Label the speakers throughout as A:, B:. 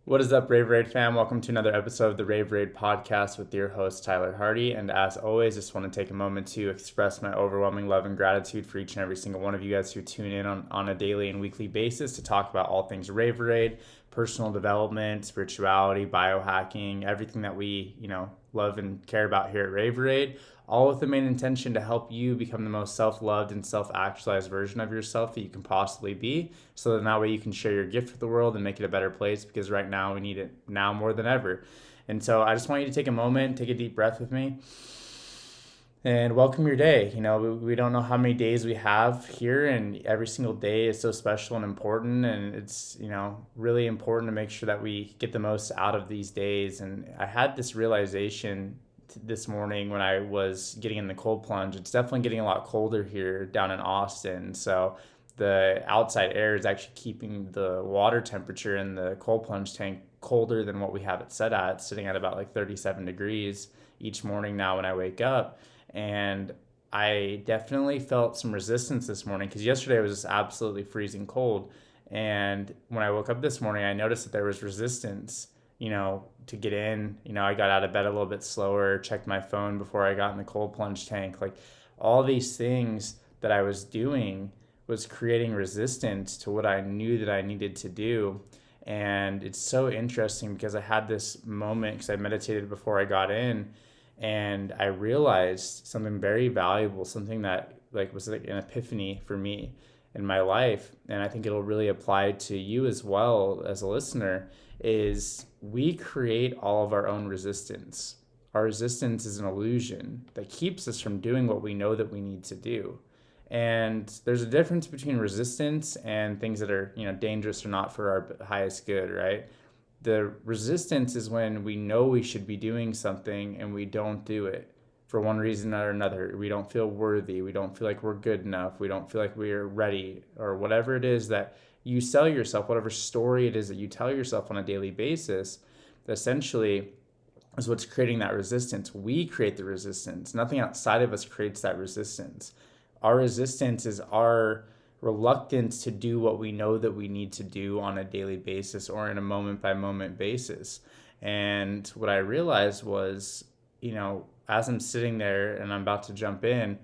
A: What is up, Raveraide fam? Welcome to another episode of the Raveraide podcast with your host, Tyler Hardy. And as always, just want to take a moment to express my overwhelming love and gratitude for each and every single one of you guys who tune in on a daily and weekly basis to talk about all things Raveraide, personal development, spirituality, biohacking, everything that we, love and care about here at Raveraide, all with the main intention to help you become the most self-loved and self-actualized version of yourself that you can possibly be, so that way you can share your gift with the world and make it a better place, because right now we need it now more than ever. And so I just want you to take a moment, take a deep breath with me, and welcome your day. We don't know how many days we have here, and every single day is so special and important, and it's, really important to make sure that we get the most out of these days. And I had this realization this morning when I was getting in the cold plunge. It's definitely getting a lot colder here down in Austin. So the outside air is actually keeping the water temperature in the cold plunge tank colder than what we have it set at. It's sitting at about like 37 degrees each morning now when I wake up. And I definitely felt some resistance this morning because yesterday was just absolutely freezing cold. And when I woke up this morning, I noticed that there was resistance, to get in. I got out of bed a little bit slower, checked my phone before I got in the cold plunge tank. Like, all these things that I was doing was creating resistance to what I knew that I needed to do. And it's so interesting because I had this moment because I meditated before I got in, and I realized something very valuable, something that was like an epiphany for me in my life, and I think it'll really apply to you as well as a listener, is we create all of our own resistance. Our resistance is an illusion that keeps us from doing what we know that we need to do. And there's a difference between resistance and things that are, dangerous or not for our highest good, right? The resistance is when we know we should be doing something and we don't do it for one reason or another. We don't feel worthy. We don't feel like we're good enough. We don't feel like we're ready, or whatever it is that you sell yourself, whatever story it is that you tell yourself on a daily basis, essentially is what's creating that resistance. We create the resistance. Nothing outside of us creates that resistance. Our resistance is our reluctance to do what we know that we need to do on a daily basis or in a moment by moment basis. And what I realized was, as I'm sitting there and I'm about to jump in,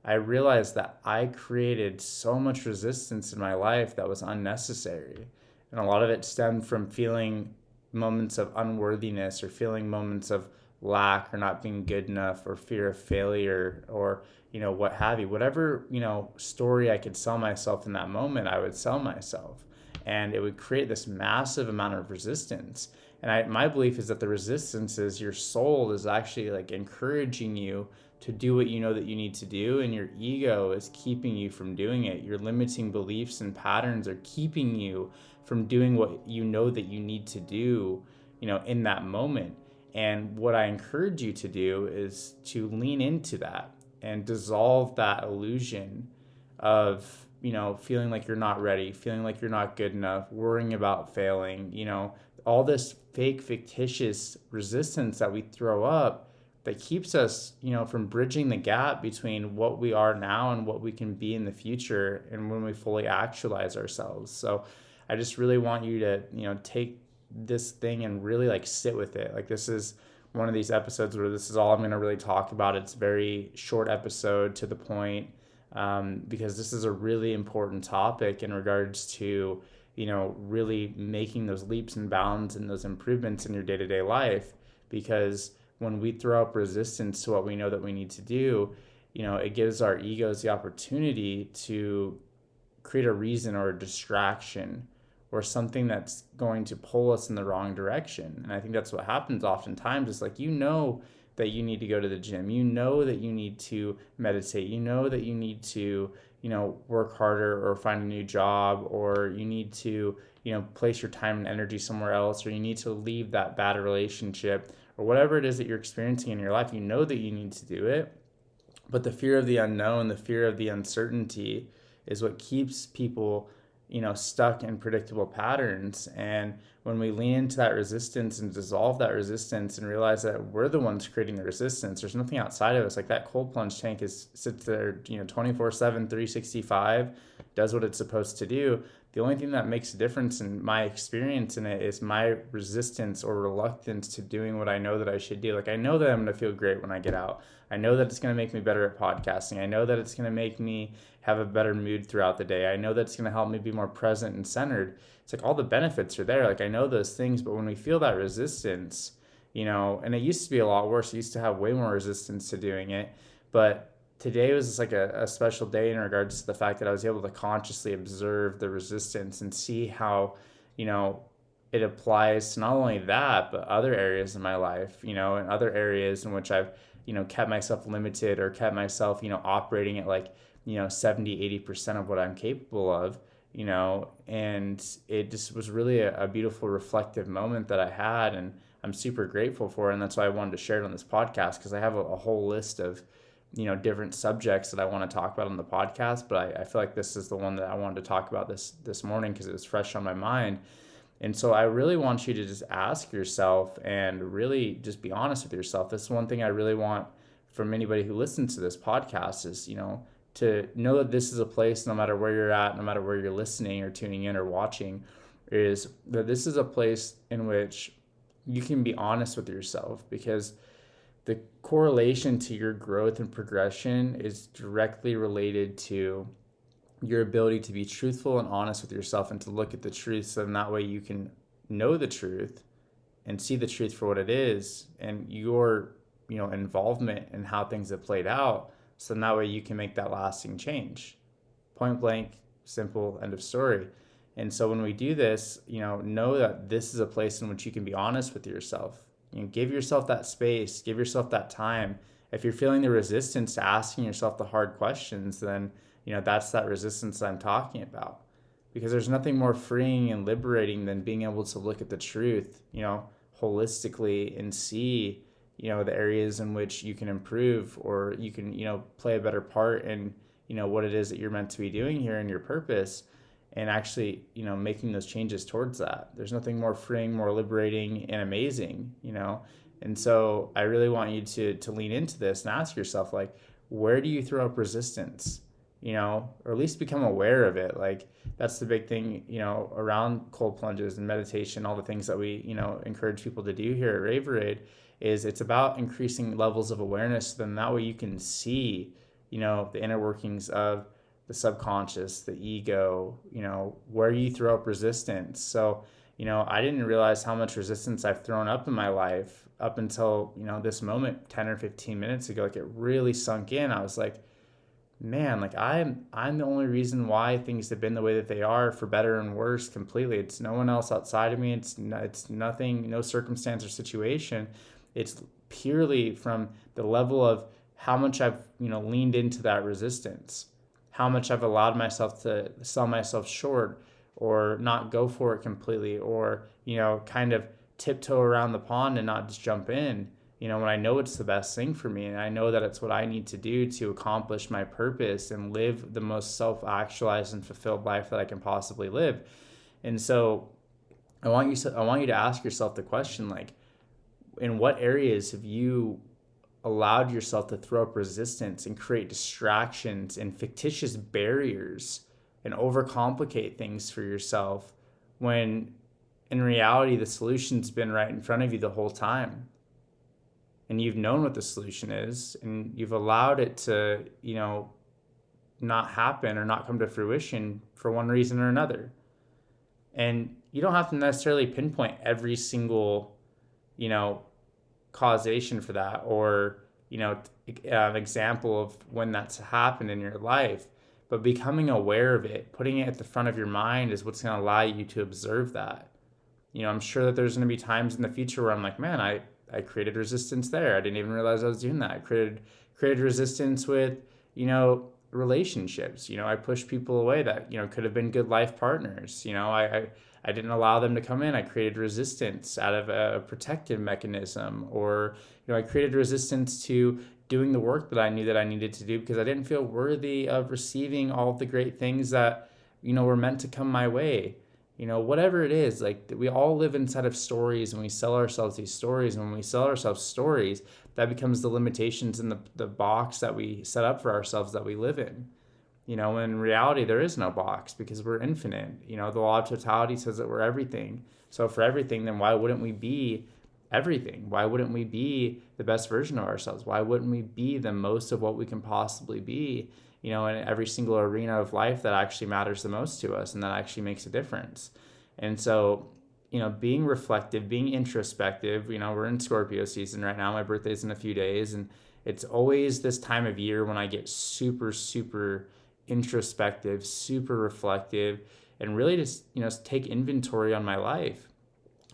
A: I realized that I created so much resistance in my life that was unnecessary. And a lot of it stemmed from feeling moments of unworthiness, or feeling moments of lack, or not being good enough, or fear of failure, or what have you. Whatever story I could sell myself in that moment, I would sell myself, and it would create this massive amount of resistance. And my belief is that the resistance is your soul is actually like encouraging you to do what you know that you need to do, and your ego is keeping you from doing it. Your limiting beliefs and patterns are keeping you from doing what you know that you need to do, in that moment. And what I encourage you to do is to lean into that and dissolve that illusion of, feeling like you're not ready, feeling like you're not good enough, worrying about failing, all this fake, fictitious resistance that we throw up that keeps us, from bridging the gap between what we are now and what we can be in the future, and when we fully actualize ourselves. So I just really want you to, take this thing and really sit with it. This is one of these episodes where this is all I'm going to really talk about. It's a very short episode, to the point, because this is a really important topic in regards to, really making those leaps and bounds and those improvements in your day-to-day life. Because when we throw up resistance to what we know that we need to do, it gives our egos the opportunity to create a reason or a distraction or something that's going to pull us in the wrong direction. And I think that's what happens oftentimes. Is that you need to go to the gym, that you need to meditate, that you need to, work harder or find a new job, or you need to, place your time and energy somewhere else, or you need to leave that bad relationship, or whatever it is that you're experiencing in your life. That you need to do it. But the fear of the unknown, the fear of the uncertainty is what keeps people, stuck in predictable patterns. And when we lean into that resistance and dissolve that resistance and realize that we're the ones creating the resistance, there's nothing outside of us. Like, that cold plunge tank sits there, 24/7, 365, does what it's supposed to do. The only thing that makes a difference in my experience in it is my resistance or reluctance to doing what I know that I should do. Like, I know that I'm going to feel great when I get out. I know that it's going to make me better at podcasting. I know that it's going to make me have a better mood throughout the day. I know that it's going to help me be more present and centered. It's like all the benefits are there. Like, I know those things, but when we feel that resistance, and it used to be a lot worse. I used to have way more resistance to doing it, but today was just like a special day in regards to the fact that I was able to consciously observe the resistance and see how, you know, it applies to not only that, but other areas in my life, and other areas in which I've, kept myself limited or kept myself, operating at like, 70, 80% of what I'm capable of, and it just was really a beautiful reflective moment that I had. And I'm super grateful for it. And that's why I wanted to share it on this podcast, because I have a whole list of, different subjects that I want to talk about on the podcast. But I feel like this is the one that I wanted to talk about this morning because it was fresh on my mind. And so I really want you to just ask yourself and really just be honest with yourself. This is one thing I really want from anybody who listens to this podcast is, to know that this is a place, no matter where you're at, no matter where you're listening or tuning in or watching, is that this is a place in which you can be honest with yourself, because the correlation to your growth and progression is directly related to your ability to be truthful and honest with yourself and to look at the truth. So in that way you can know the truth and see the truth for what it is, and your, involvement in how things have played out. So in that way you can make that lasting change. Point blank, simple, end of story. And so when we do this, know that this is a place in which you can be honest with yourself. Give yourself that space, give yourself that time. If you're feeling the resistance to asking yourself the hard questions, then, that's that resistance that I'm talking about. Because there's nothing more freeing and liberating than being able to look at the truth, holistically and see, the areas in which you can improve, or you can, play a better part in, what it is that you're meant to be doing here and your purpose. And actually, making those changes towards that. There's nothing more freeing, more liberating, and amazing, And so I really want you to lean into this and ask yourself, like, where do you throw up resistance, or at least become aware of it. Like, that's the big thing, around cold plunges and meditation, all the things that we, encourage people to do here at Raveraide, is it's about increasing levels of awareness. Then that way you can see, the inner workings of the subconscious, the ego, where you throw up resistance. So, I didn't realize how much resistance I've thrown up in my life up until, this moment 10 or 15 minutes ago. Like, it really sunk in. I was like, man, like I'm the only reason why things have been the way that they are, for better and worse, completely. It's no one else outside of me. It's nothing, no circumstance or situation. It's purely from the level of how much I've, leaned into that resistance, how much I've allowed myself to sell myself short or not go for it completely, or, kind of tiptoe around the pond and not just jump in, when I know it's the best thing for me and I know that it's what I need to do to accomplish my purpose and live the most self-actualized and fulfilled life that I can possibly live. And so I want you to ask yourself the question, like, in what areas have you allowed yourself to throw up resistance and create distractions and fictitious barriers and overcomplicate things for yourself, when in reality the solution's been right in front of you the whole time, and you've known what the solution is, and you've allowed it to, not happen or not come to fruition for one reason or another. And you don't have to necessarily pinpoint every single, causation for that, or, an example of when that's happened in your life. But becoming aware of it, putting it at the front of your mind, is what's going to allow you to observe that. I'm sure that there's going to be times in the future where I'm like, man, I created resistance there. I didn't even realize I was doing that. I created resistance with, relationships. I pushed people away that, could have been good life partners. I didn't allow them to come in. I created resistance out of a protective mechanism, or, I created resistance to doing the work that I knew that I needed to do because I didn't feel worthy of receiving all of the great things that, were meant to come my way. Whatever it is, like, we all live inside of stories, and we sell ourselves these stories. And when we sell ourselves stories, that becomes the limitations in the box that we set up for ourselves that we live in. when in reality there is no box because we're infinite. The law of totality says that we're everything. So for everything, then why wouldn't we be everything? Why wouldn't we be the best version of ourselves? Why wouldn't we be the most of what we can possibly be, in every single arena of life that actually matters the most to us and that actually makes a difference? And so, being reflective, being introspective, we're in Scorpio season right now. My birthday's in a few days, and it's always this time of year when I get super, super introspective, super reflective, and really just, take inventory on my life.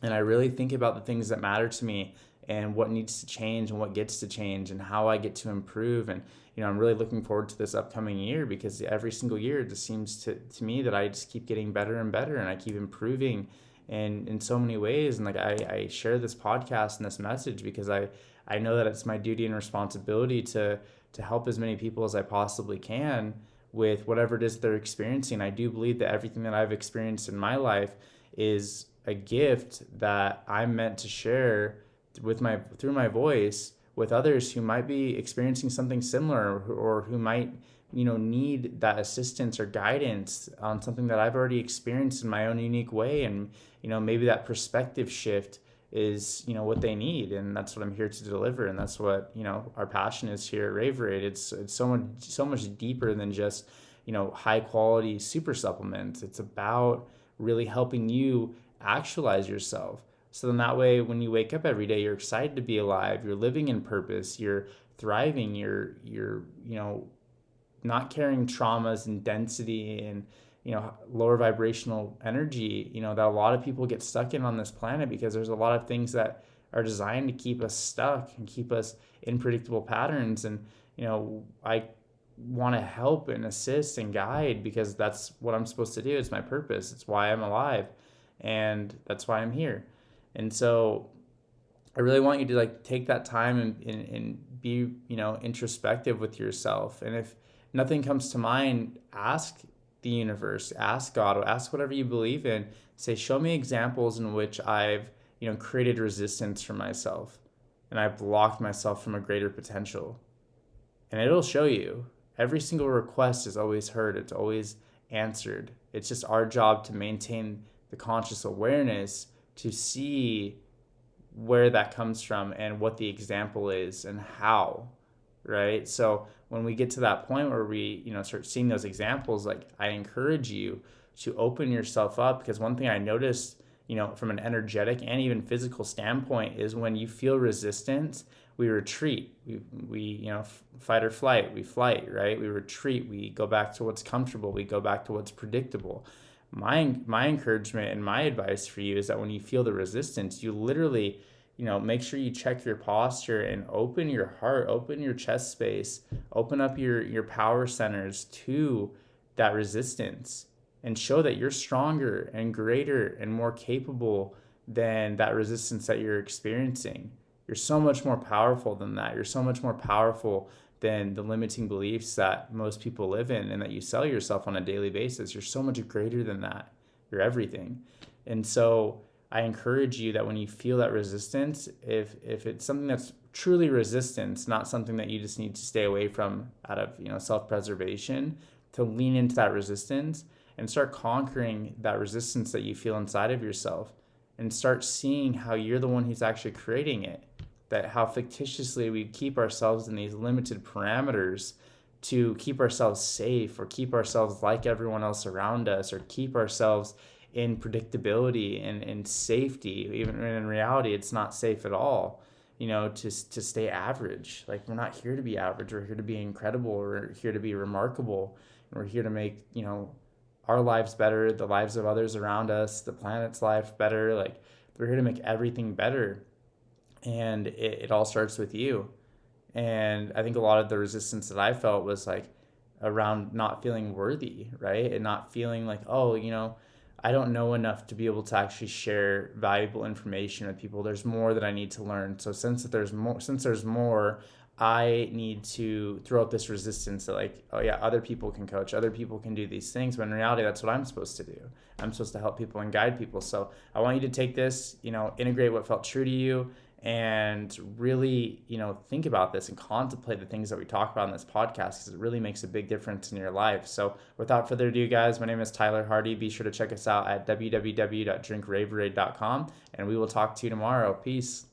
A: And I really think about the things that matter to me and what needs to change and what gets to change and how I get to improve. And, I'm really looking forward to this upcoming year because every single year it just seems to me that I just keep getting better and better and I keep improving in so many ways. And like I share this podcast and this message because I know that it's my duty and responsibility to help as many people as I possibly can with whatever it is they're experiencing. I do believe that everything that I've experienced in my life is a gift that I'm meant to share through my voice with others who might be experiencing something similar or who might need that assistance or guidance on something that I've already experienced in my own unique way. And maybe that perspective shift is what they need, and that's what I'm here to deliver, and that's what our passion is here at Raveraide. It's so much deeper than just high quality super supplements. It's about really helping you actualize yourself. So then that way, when you wake up every day, you're excited to be alive. You're living in purpose. You're thriving. You're not carrying traumas and density and lower vibrational energy. That a lot of people get stuck in on this planet because there's a lot of things that are designed to keep us stuck and keep us in predictable patterns. And I want to help and assist and guide because that's what I'm supposed to do. It's my purpose. It's why I'm alive, and that's why I'm here. And so I really want you to take that time and be introspective with yourself. And if nothing comes to mind, ask the universe, ask God, ask whatever you believe in. Say, show me examples in which I've created resistance for myself and I've blocked myself from a greater potential. And it'll show you. Every single request is always heard. It's always answered. It's just our job to maintain the conscious awareness to see where that comes from and what the example is and how, right? So when we get to that point where we start seeing those examples, I encourage you to open yourself up, because one thing I noticed from an energetic and even physical standpoint is when you feel resistance, we retreat. We fight or flight. We flight, right? We retreat. We go back to what's comfortable. We go back to what's predictable. My encouragement and my advice for you is that when you feel the resistance, you literally make sure you check your posture and open your heart, open your chest space, open up your power centers to that resistance, and show that you're stronger and greater and more capable than that resistance that you're experiencing. You're so much more powerful than that. You're so much more powerful than the limiting beliefs that most people live in and that you sell yourself on a daily basis. You're so much greater than that. You're everything. And so I encourage you that when you feel that resistance, if it's something that's truly resistance, not something that you just need to stay away from out of self-preservation, to lean into that resistance and start conquering that resistance that you feel inside of yourself, and start seeing how you're the one who's actually creating it. That how fictitiously we keep ourselves in these limited parameters to keep ourselves safe, or keep ourselves like everyone else around us, or keep ourselves in predictability and in safety, even when in reality it's not safe at all, to stay average. We're not here to be average. We're here to be incredible. We're here to be remarkable. And we're here to make our lives better, the lives of others around us, the planet's life better. We're here to make everything better. And it all starts with you. And I think a lot of the resistance that I felt was around not feeling worthy, right? And not feeling I don't know enough to be able to actually share valuable information with people. There's more that I need to learn. So since there's more, I need to throw up this resistance that other people can coach, other people can do these things. When in reality, that's what I'm supposed to do. I'm supposed to help people and guide people. So I want you to take this, integrate what felt true to you, and really, think about this and contemplate the things that we talk about in this podcast, because it really makes a big difference in your life. So without further ado, guys, my name is Tyler Hardy. Be sure to check us out at www.drinkraveraide.com, and we will talk to you tomorrow. Peace.